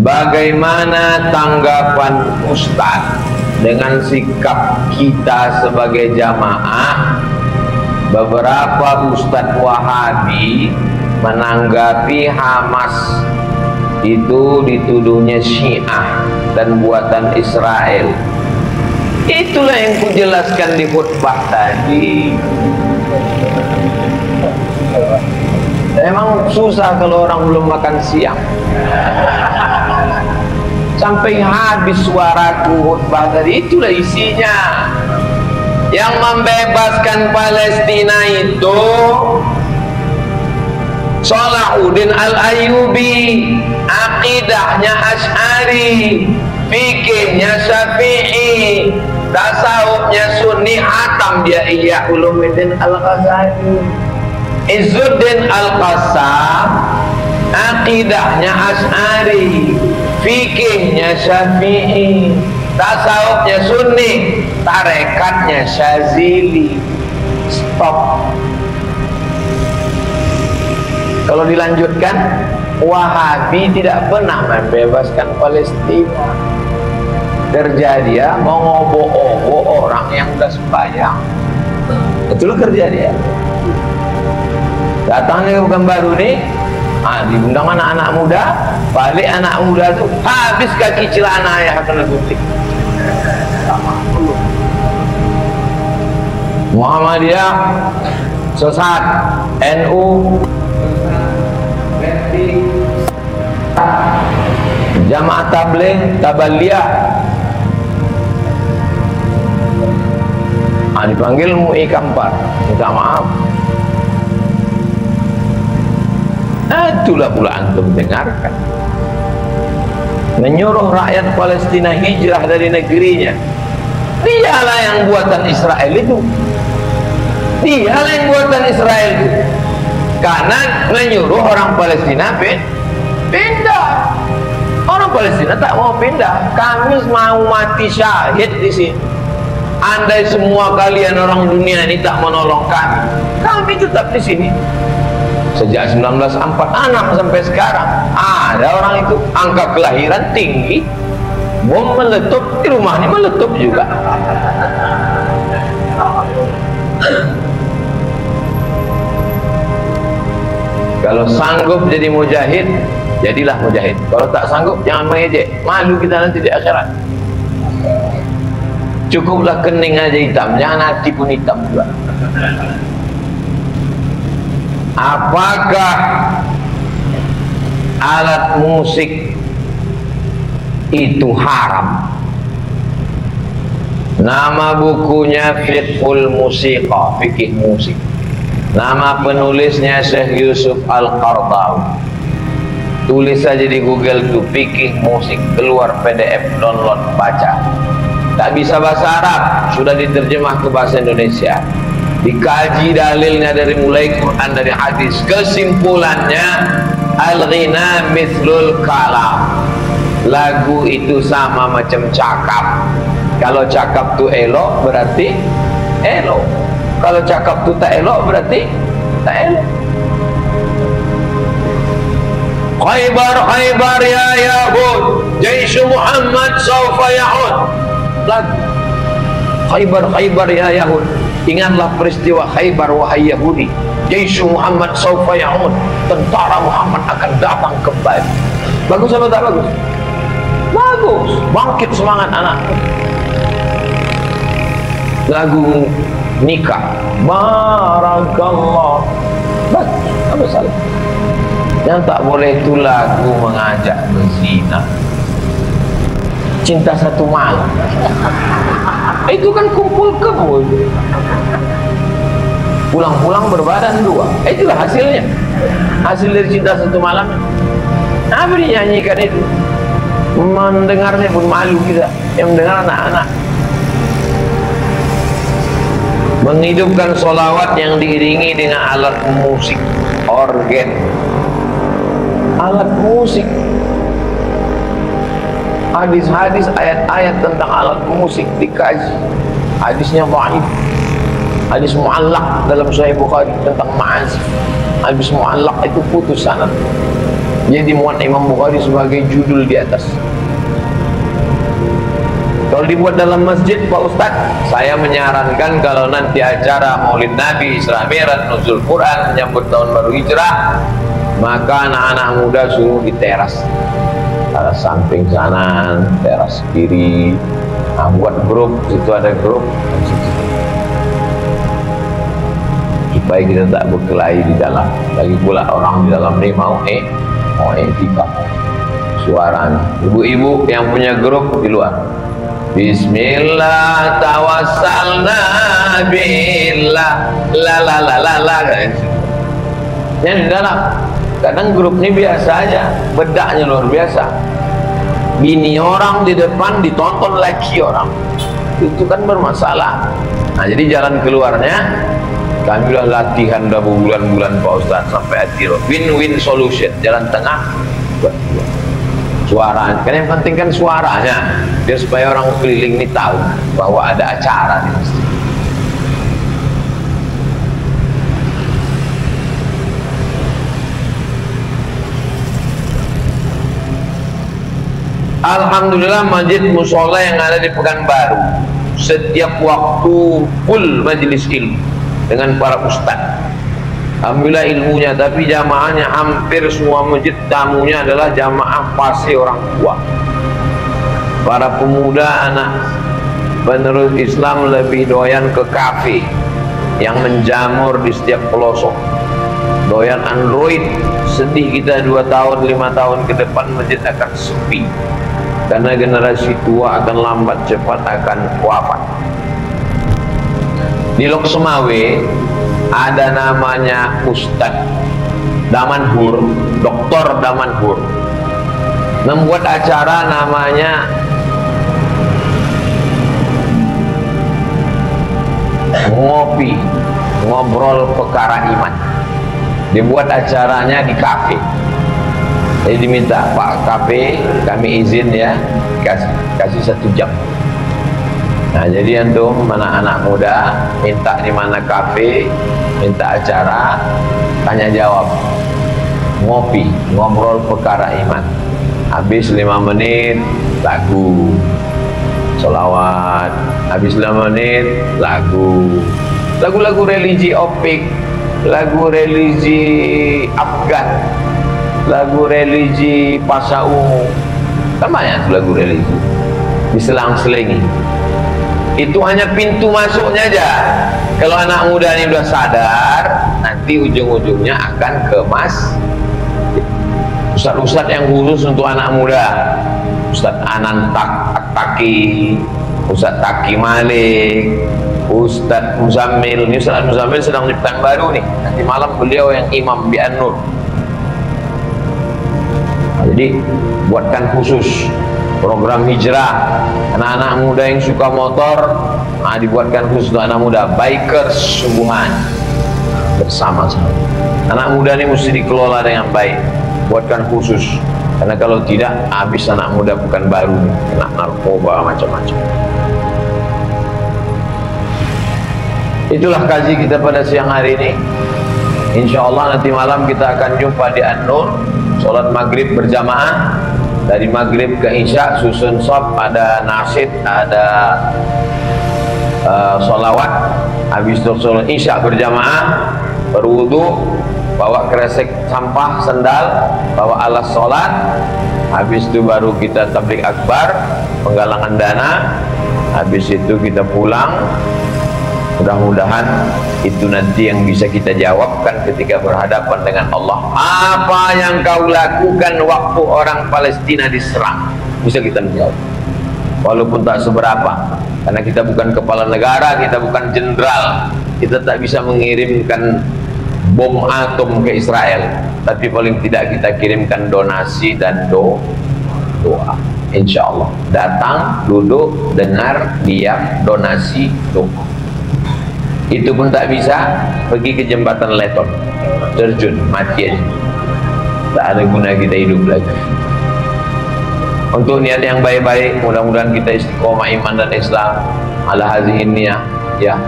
Bagaimana tanggapan Ustadz dengan sikap kita sebagai jamaah? Beberapa Ustadz Wahabi menanggapi Hamas itu dituduhnya Syiah dan buatan Israel. Itulah yang kujelaskan di khutbah tadi. Emang susah kalau orang belum makan siang. Sampai habis suaraku khutbah tadi, itulah isinya. Yang membebaskan Palestina itu Salahuddin Al-Ayyubi, akidahnya Asy'ari, fikihnya Syafi'i, tasawufnya Sunni, hatam dia Ihya Ulumuddin Al-Ghazali. Izzuddin Al-Qassam, akidahnya Asy'ari, fikihnya Syafi'i, tasawufnya Sunni, tarekatnya Syazili. Stop. Kalau dilanjutkan, Wahabi tidak pernah membebaskan Palestina. Kerja dia mau ngobo-obo orang yang udah sembahyang. Itulah kerja dia. Datangnya bukan baru nih, diundang anak-anak muda, balik anak muda tuh habis kaki celana ya kena gunting. Muhammadiyah sesat, NU Jamaah Tabligh Tabaliyah, dipanggil MUI Kampar, minta maaf. Itulah pula antum dengarkan, menyuruh rakyat Palestina hijrah dari negerinya. Dialah yang buatan Israel itu. Dialah yang buatan Israel itu. Karena menyuruh orang Palestina pindah. Orang Palestina tak mau pindah. Kami mau mati syahid di sini. Andai semua kalian orang dunia ini tak menolong kami tetap di sini. Sejak 1946 sampai sekarang ada orang itu angka kelahiran tinggi, bom meletup di rumahnya, meletup juga. Kalau sanggup jadi mujahid, jadilah mujahid. Kalau tak sanggup, jangan mengejek. Malu kita nanti di akhirat. Cukuplah kening aja hitam, jangan hati pun hitam juga. Apakah alat musik itu haram? Nama bukunya Fiqhul Musiqa, fikih musik. Nama penulisnya Syekh Yusuf Al-Qardawi. Tulis saja di Google tuh, fikih musik, keluar PDF, download, baca. Tak bisa bahasa Arab, sudah diterjemah ke bahasa Indonesia. Dikaji dalilnya dari mulai Quran, dari hadis. Kesimpulannya, al-ghina mithlul kalam. Lagu itu sama macam cakap. Kalau cakap tu elok berarti elok. Kalau cakap tu tak elok berarti tak elok. Khaybar, Khaybar ya Yahud, Jaish Muhammad sawfa ya'ud. Lagu Khaybar, Khaybar ya Yahud, ingatlah peristiwa Khaybar wahai Yahudi. Jaish Muhammad sawfa ya'ud, tentara Muhammad akan datang kembali. Bagus apa tak bagus? Bagus, bangkit semangat anak. Lagu nikah, barakallah, bagus, apa salah? Yang tak boleh itu lagu mengajak berzina, cinta satu malam. Itu kan kumpul kebo, pulang-pulang berbadan dua. Itulah hasilnya, hasil dari cinta satu malam. Apa dinyanyikan itu? Mendengarnya pun malu kita, yang mendengar anak-anak. Menghidupkan sholawat yang diiringi dengan alat musik, organ, alat musik. Hadis-hadis, ayat-ayat tentang alat musik dikaji. Hadisnya dhaif, hadis mu'allaq dalam Sahih Bukhari tentang ma'azif. Hadis mu'allaq itu putus sanad. Jadi muat Imam Bukhari sebagai judul di atas. Kalau dibuat dalam masjid Pak Ustaz, saya menyarankan kalau nanti acara Maulid Nabi, Isra Mi'raj, Nuzul Quran, menyambut tahun baru Hijrah, maka anak-anak muda suruh di teras, samping sana, teras kiri. Nah, buat grup, itu ada grup, supaya kita tak berkelahi di dalam. Lagi pula orang di dalam ini mau etika suaranya. Ibu-ibu yang punya grup di luar, Bismillah tawassalna billah la la la la la. Yang di dalam, kadang grup ini biasa aja, bedaknya luar biasa. Bini orang di depan ditonton laki orang, itu kan bermasalah. Nah, jadi jalan keluarnya kami udah latihan udah bulan-bulan Pak Ustaz sampai akhir. Win-win solution, jalan tengah buat suara. Kan yang penting kan suaranya, biar supaya orang keliling ini tahu bahwa ada acara di masjid. Alhamdulillah masjid musola yang ada di Pekanbaru setiap waktu full majelis ilmu dengan para ustaz. Alhamdulillah ilmunya, tapi jamaahnya hampir semua masjid tamunya adalah jamaah pasti orang tua. Para pemuda anak penerus Islam lebih doyan ke kafe yang menjamur di setiap pelosok. Doyan Android, sedih kita 2 tahun 5 tahun ke depan masjid akan sepi. Karena generasi tua akan lambat cepat akan wafat. Di Lok Semawe ada namanya Ustadz Damanhur, Dr. Damanhur, membuat acara namanya ngopi, ngobrol perkara iman. Dibuat acaranya di kafe. Jadi diminta, Pak kafe kami izin ya, kasih 1 jam. Nah, jadi antum anak-anak muda minta di mana kafe, minta acara, tanya jawab, ngopi, ngobrol perkara iman. Habis 5 menit lagu, sholawat. Habis 5 menit lagu-lagu religi opik, lagu religi Afgan, lagu religi Pasha Ungu, kan banyak lagu religi diselang-selingi. Itu hanya pintu masuknya aja. Kalau anak muda ini udah sadar, nanti ujung-ujungnya akan ke ustadz-ustadz yang khusus untuk anak muda, Ustadz Anan Taki, Ustadz Taki Malik, Ustadz Muzammil. Ini Ustadz Muzammil sedang di Pekanbaru nih, nanti malam beliau yang imam di An-Nur. Jadi buatkan khusus program hijrah anak-anak muda yang suka motor. Nah, dibuatkan khusus untuk anak muda, bikers sungguhan bersama-sama. Anak muda ini mesti dikelola dengan baik, buatkan khusus, karena kalau tidak habis anak muda Pekanbaru kena narkoba macam-macam. Itulah kaji kita pada siang hari ini. Insya Allah nanti malam kita akan jumpa di An-Nur, sholat maghrib berjamaah. Dari maghrib ke isya susun shop, ada nasyid, ada sholawat. Habis itu sholat isya berjamaah, berwudu, bawa kresek sampah, sendal, bawa alas sholat. Habis itu baru kita tabligh akbar, penggalangan dana. Habis itu kita pulang. Mudah-mudahan itu nanti yang bisa kita jawabkan ketika berhadapan dengan Allah. Apa yang kau lakukan waktu orang Palestina diserang? Bisa kita menjawab, walaupun tak seberapa, karena kita bukan kepala negara, kita bukan jenderal, kita tak bisa mengirimkan bom atom ke Israel, tapi paling tidak kita kirimkan donasi dan doa. Insya Allah datang, duduk, dengar, diam, donasi, doa. Itu pun tak bisa, pergi ke jembatan Leton, terjun, mati aja, tak ada guna kita hidup lagi. Untuk niat yang baik-baik, mudah-mudahan kita istiqomah iman dan Islam ala hazihin niyah ya.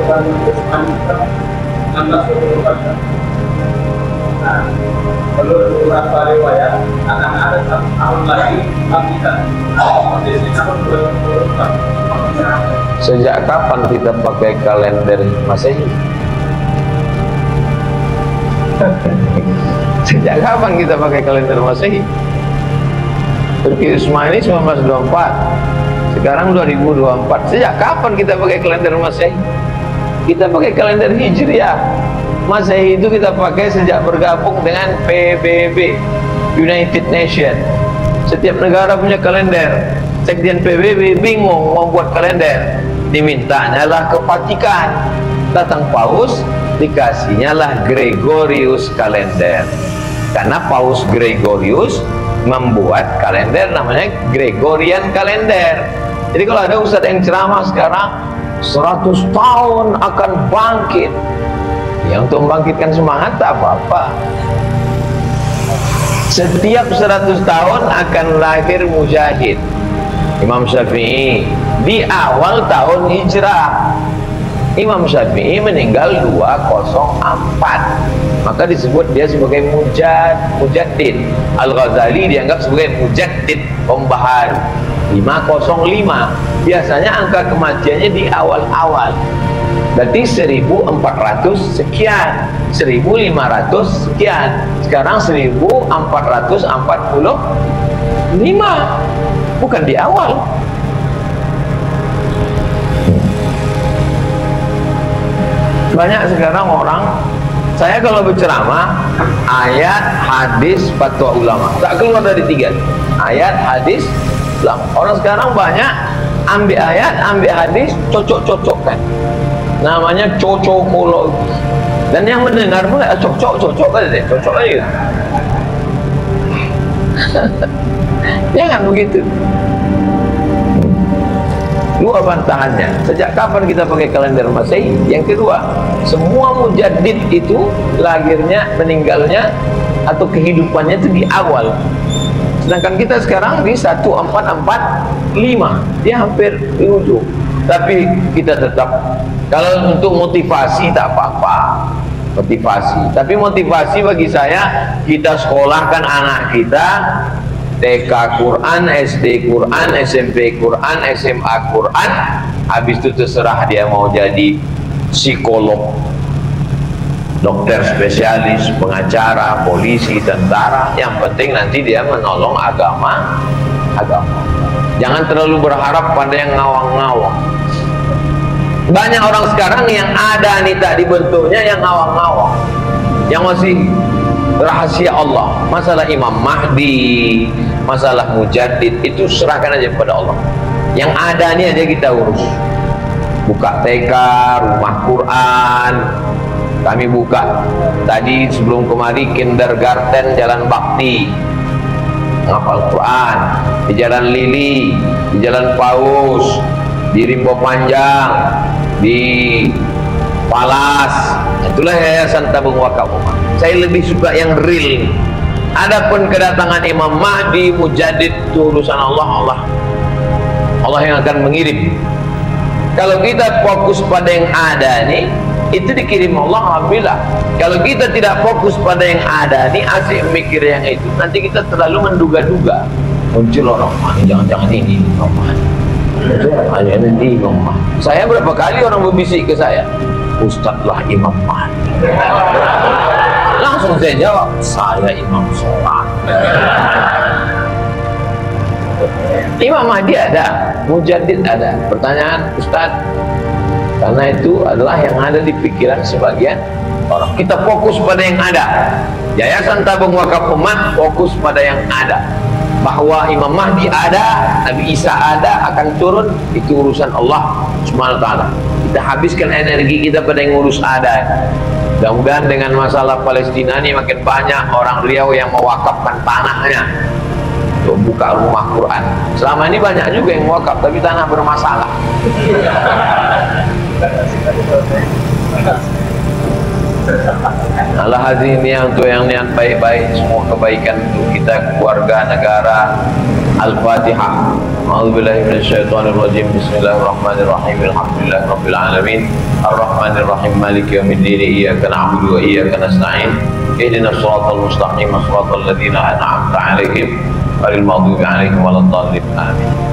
Nah, menurut beberapa riwayat akan ada 1 tahun lagi bangkitan. Di tahun 2024. Sejak kapan kita pakai kalender Masehi? Sejak kapan kita pakai kalender Masehi? Turki Ismaili 1924, sekarang 2024. Sejak kapan kita pakai kalender Masehi? Kita pakai kalender Hijriah. Masehi itu kita pakai sejak bergabung dengan PBB, United Nations. Setiap negara punya kalender. Sekjen PBB bingung mau buat kalender, dimintanya lah ke Vatikan. Datang Paus, dikasihnya lah Gregorius kalender. Karena Paus Gregorius membuat kalender namanya Gregorian kalender. Jadi kalau ada ustadz yang ceramah sekarang 100 tahun akan bangkit, ya untuk membangkitkan semangat tak apa-apa. Setiap 100 tahun akan lahir mujahid. Imam Syafi'i di awal tahun hijrah. Imam Syafi'i meninggal 204, maka disebut dia sebagai mujaddid. Al-Ghazali dianggap sebagai mujaddid, pembaharu. 505 biasanya angka kematiannya di awal-awal. Berarti 1400 sekian, 1500 sekian. Sekarang 1445, bukan di awal. Banyak sekarang orang, saya kalau berceramah ayat, hadis, fatwa ulama, tak keluar dari 3. Ayat, hadis, ulama. Orang sekarang banyak ambil ayat, ambil hadis, cocok-cocokkan. Namanya cocokologi. Dan yang mendengar pun cocok aja, cocok aja. Jangan begitu. Dua bantahannya. Sejak kapan kita pakai kalender Masehi? Yang kedua, semua mujaddid itu lahirnya, meninggalnya atau kehidupannya itu di awal. Sedangkan kita sekarang di 1445, dia hampir di ujung. Tapi kita tetap, kalau untuk motivasi tak apa-apa, motivasi. Tapi motivasi bagi saya, kita sekolahkan anak kita TK Quran, SD Quran, SMP Quran, SMA Quran. Habis itu terserah dia mau jadi psikolog, dokter spesialis, pengacara, polisi, tentara. Yang penting nanti dia menolong agama. Jangan terlalu berharap pada yang ngawang-ngawang. Banyak orang sekarang yang ada nih tak dibentuknya yang ngawang-ngawang, yang masih rahasia Allah. Masalah Imam Mahdi, masalah mujaddid, itu serahkan aja kepada Allah. Yang ada nih aja kita urus. Buka TK, rumah Quran. Kami buka tadi sebelum kemari kindergarten Jalan Bakti, ngapal Quran. Di Jalan Lili, di Jalan Paus, di Rimbo Panjang, di Palas. Itulah Yayasan Tabung Wakaf Umat. Saya lebih suka yang real. Adapun kedatangan Imam Mahdi, mujaddid, itu urusan Allah yang akan mengirim. Kalau kita fokus pada yang ada nih, itu dikirim Allah, alhamdulillah. Kalau kita tidak fokus pada yang ada nih, asik mikir yang itu, nanti kita terlalu menduga-duga. Muncul orang, jangan-jangan ini Imam Mahdi, hanya nanti Imam Mahdi. Saya berapa kali orang berbisik ke saya, Ustadz lah Imam Mahdi. Langsung saya jawab, saya Imam Sholat. Imam Mahdi ada, mujaddid ada. Pertanyaan Ustadz, karena itu adalah yang ada di pikiran sebagian orang. Kita fokus pada yang ada. Yayasan Tabung Wakaf Umat fokus pada yang ada. Bahwa Imam Mahdi ada, Nabi Isa ada, akan turun, itu urusan Allah SWT. Kita habiskan energi kita pada yang ngurus ada. Mudah-mudahan dengan masalah Palestina ini makin banyak orang Riau yang mewakafkan tanahnya untuk buka rumah Quran. Selama ini banyak juga yang mewakaf, tapi tanah bermasalah. Allah hazimnya untuk yang niat baik-baik, semua kebaikan untuk kita, keluarga, negara. Al-Fatihah. A'udzubillahi minasyaitonirrajim. Bismillahirrahmanirrahim. Alhamdulillahi rabbil alamin. Arrahmanirrahim. Maliki yaumiddin. Iyyaka na'budu wa iyyaka nasta'in. Ihdinas siratal mustaqim, siratal ladzina an'amta 'alaihim ghairil maghdubi 'alaihim waladdallin. Amin.